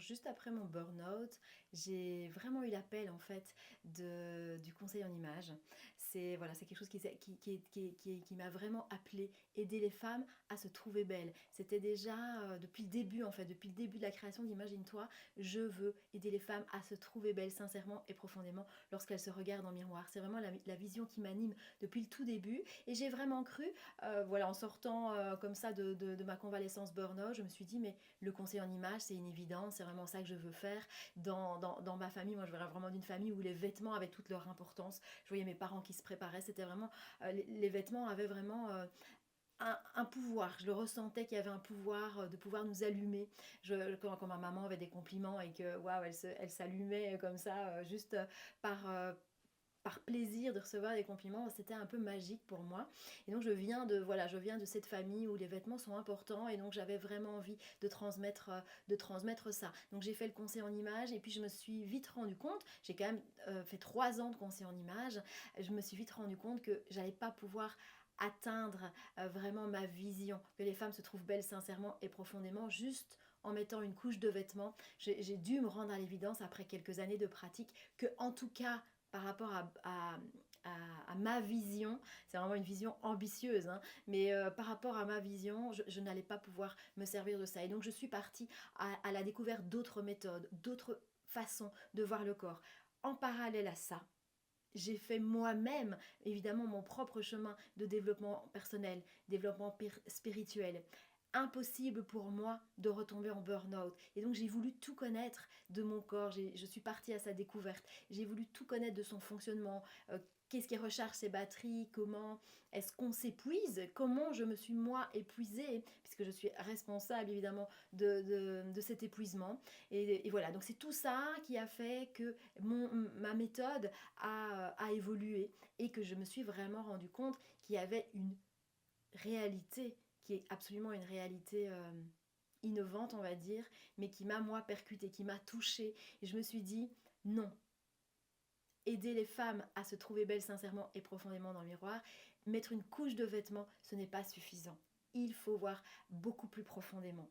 juste après mon burn-out, j'ai vraiment eu l'appel en fait du conseil en images. C'est voilà, c'est quelque chose qui m'a vraiment appelé aider les femmes à se trouver belles. C'était déjà depuis le début en fait, depuis le début de la création d'Imagine-toi, je veux aider les femmes à se trouver belles sincèrement et profondément lorsqu'elles se regardent en miroir. C'est vraiment la vision qui m'anime depuis le tout début et j'ai vraiment cru, voilà, en sortant comme ça de ma convalescence burn-out, je me suis dit mais le conseil en images, c'est une évidence, c'est vraiment ça que je veux faire. Dans ma famille, moi je viens vraiment d'une famille où les vêtements avaient toute leur importance. Je voyais mes parents qui se préparaient, c'était vraiment, les vêtements avaient vraiment un pouvoir, je le ressentais qu'il y avait un pouvoir de pouvoir nous allumer. Quand ma maman avait des compliments et que waouh, elle s'allumait comme ça, juste par, par plaisir de recevoir des compliments, c'était un peu magique pour moi. Et donc je viens de cette famille où les vêtements sont importants et donc j'avais vraiment envie de transmettre ça. Donc j'ai fait le conseil en images et puis je me suis vite rendu compte, j'ai quand même fait 3 ans de conseil en images, je me suis vite rendu compte que j'allais pas pouvoir atteindre vraiment ma vision, que les femmes se trouvent belles sincèrement et profondément juste en mettant une couche de vêtements. J'ai dû me rendre à l'évidence après quelques années de pratique que en tout cas par rapport à ma vision, c'est vraiment une vision ambitieuse, hein, mais par rapport à ma vision, je n'allais pas pouvoir me servir de ça. Et donc je suis partie à la découverte d'autres méthodes, d'autres façons de voir le corps. En parallèle à ça, j'ai fait moi-même, évidemment, mon propre chemin de développement personnel, développement spirituel. Impossible pour moi de retomber en burn-out. Et donc j'ai voulu tout connaître de mon corps, je suis partie à sa découverte, j'ai voulu tout connaître de son fonctionnement, qu'est-ce qui recharge ses batteries, comment est-ce qu'on s'épuise, comment je me suis moi épuisée, puisque je suis responsable évidemment de cet épuisement. Et voilà, donc c'est tout ça qui a fait que ma méthode a évolué et que je me suis vraiment rendu compte qu'il y avait une réalité qui est absolument une réalité innovante, on va dire, mais qui m'a, moi, percutée, qui m'a touchée. Et je me suis dit, non, aider les femmes à se trouver belles sincèrement et profondément dans le miroir, mettre une couche de vêtements, ce n'est pas suffisant. Il faut voir beaucoup plus profondément.